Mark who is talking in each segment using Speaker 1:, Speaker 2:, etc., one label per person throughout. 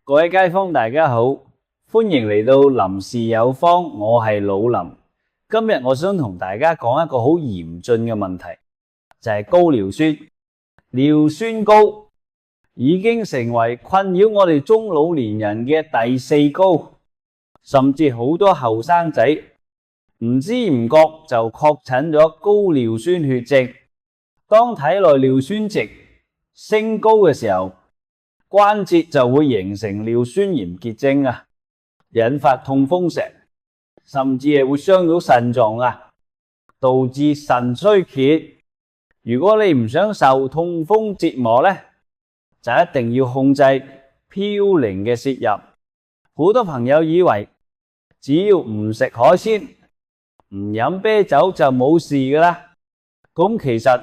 Speaker 1: 各位街坊大家好，歡迎嚟到林氏有方，我係老林。今日我想同大家講一個好嚴峻嘅問題，就係高尿酸。尿酸高已經成為困擾我哋中老年人嘅第4高，甚至好多後生仔唔知唔覺就確診咗高尿酸血症。當體內尿酸值升高嘅時候，關節就會形成尿酸鹽結晶啊，引發痛風石，甚至係會傷到腎臟啊，導致腎衰竭。如果你唔想受痛風折磨呢，就一定要控制嘌呤嘅攝入。好多朋友以為只要唔食海鮮、唔飲啤酒就冇事㗎啦。咁其實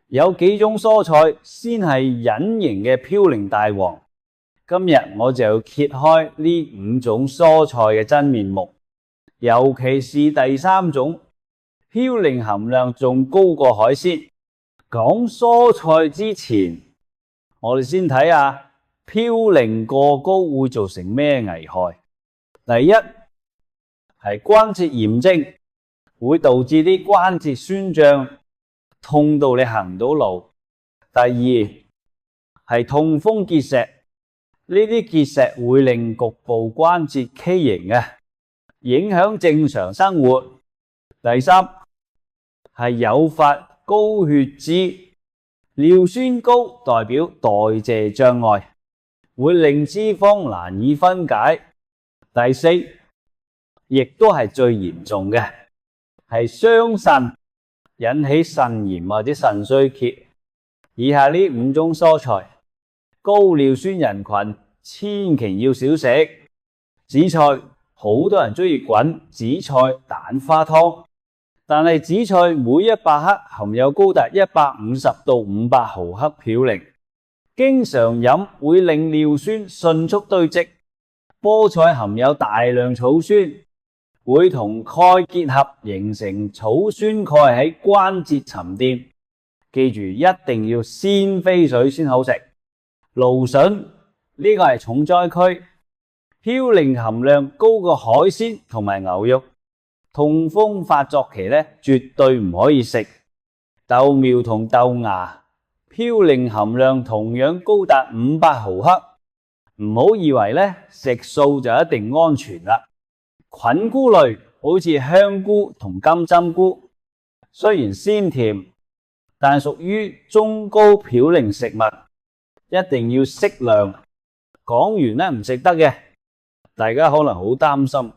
Speaker 1: 有幾種蔬菜先係隱形嘅嘌呤大王。今日我就要揭開呢5種蔬菜嘅真面目，尤其是第3種，嘌呤含量仲高過海鮮。講蔬菜之前，我哋先睇下嘌呤過高會造成咩危害。第一係關節炎症，會導致啲關節酸脹，痛到你行唔到路。第二係痛風結石，呢啲結石會令局部關節畸形嘅，影響正常生活。第三係誘發高血脂，尿酸高代表代謝障礙，會令脂肪難以分解。第四亦都係最嚴重嘅，係傷腎，引起腎炎或者腎衰竭。以下呢5種蔬菜，高尿酸人群千祈要少食。紫菜，好多人中意滾紫菜蛋花湯，但係紫菜每100克含有高達150到500毫克嘌呤，經常飲會令尿酸迅速堆積。菠菜含有大量草酸，會同鈣結合形成草酸鈣喺關節沉澱。記住一定要鮮飛水先好食。蘆筍呢個係重災區，嘌呤含量高過海鮮同埋牛肉，痛風發作期絕對唔可以食。豆苗同豆芽嘌呤含量同樣高達500毫克，唔好以為食素就一定安全啦。菌菇類好似香菇同金針菇，雖然鮮甜，但屬於中高嘌呤食物，一定要適量。講完唔食得嘅，大家可能好擔心，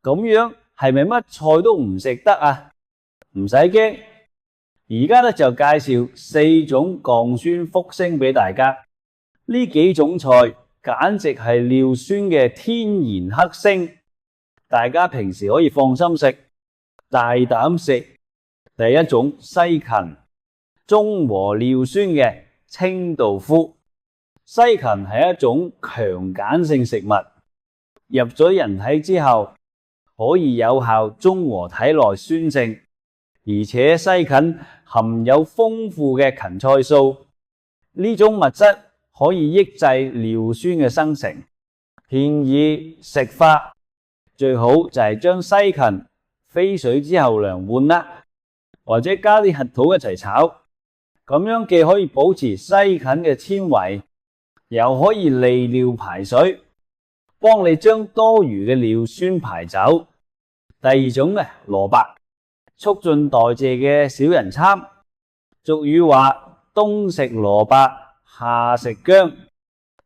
Speaker 1: 咁樣係咪乜菜都唔食得啊？唔使驚，而家就介紹4種降酸福星俾大家。呢幾種菜簡直係尿酸嘅天然剋星，大家平時可以放心食，大膽食。第一種西芹，中和尿酸嘅清道夫。西芹係一種強鹼性食物，入咗人體之後可以有效中和體內酸性，而且西芹含有豐富嘅芹菜素，呢種物質可以抑制尿酸嘅生成。建議食法最好就係將西芹飛水之後涼拌啦，或者加啲核桃一齊炒，咁樣既可以保持西芹嘅纖維，又可以利尿排水，幫你將多餘嘅尿酸排走。第二種蘿蔔，促進代謝嘅小人參。俗語話冬食蘿蔔夏食薑，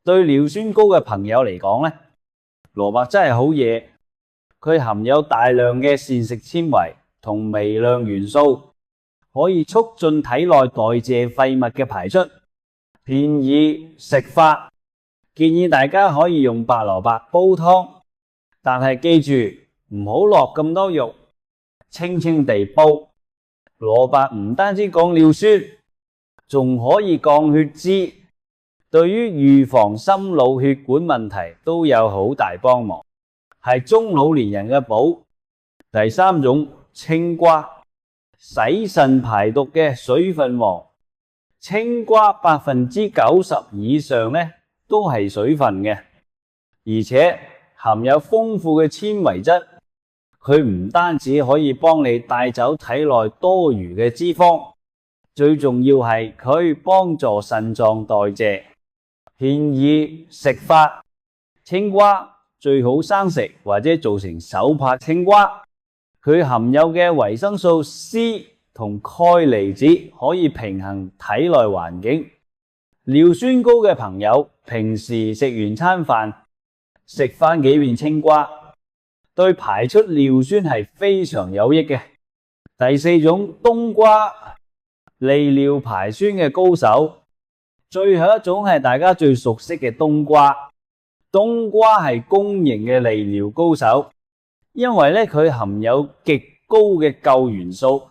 Speaker 1: 對尿酸高嘅朋友嚟講蘿蔔真係好嘢，佢含有大量嘅膳食纖維同微量元素，可以促進體內代謝廢物嘅排出。建議食法，建議大家可以用白蘿蔔煲湯，但係記住唔好落咁多肉，輕輕地煲。蘿蔔唔單止降尿酸，仲可以降血脂，對於預防心腦血管問題都有好大幫忙，係中老年人嘅寶。第3種青瓜，洗腎排毒嘅水分王。青瓜90%以上都係水分嘅，而且含有豐富嘅纖維質，佢唔單止可以幫你帶走體內多餘嘅脂肪，最重要係佢可以幫助腎臟代謝。建議食法：青瓜最好生食或者做成手拍青瓜，佢含有嘅維生素 C 同鈣離子可以平衡體內環境。尿酸高嘅朋友，平時食完餐飯食返幾片青瓜，對排出尿酸係非常有益嘅。第四種，冬瓜，利尿排酸嘅高手。最後一種係大家最熟悉嘅冬瓜。冬瓜係公認嘅利尿高手，因為佢含有極高嘅鈉元素，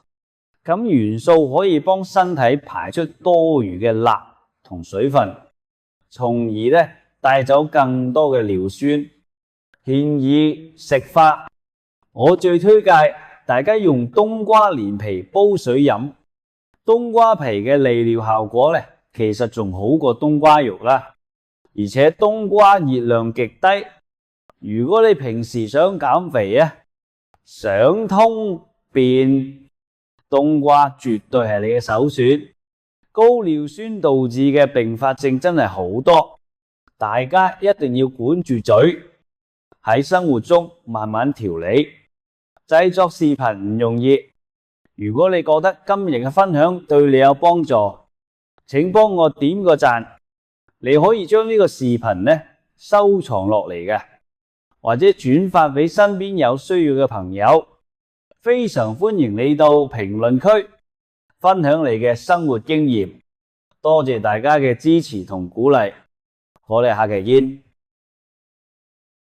Speaker 1: 咁元素可以幫身體排出多餘嘅鈉同水分，從而帶走更多嘅尿酸。建議食法：我最推介大家用冬瓜連皮煲水飲。冬瓜皮嘅利尿效果其實仲好過冬瓜肉啦，而且冬瓜熱量極低。如果你平時想減肥想通便，冬瓜絕對係你嘅首選。高尿酸導致嘅併發症真係好多，大家一定要管住嘴，喺生活中慢慢調理。製作視頻唔容易，如果你覺得今日嘅分享對你有幫助，請幫我點個讚。你可以將呢個視頻收藏落嚟嘅，或者轉發俾身邊有需要嘅朋友。非常歡迎你到評論區分享你嘅生活經驗。多謝大家嘅支持同鼓勵，我哋下期見。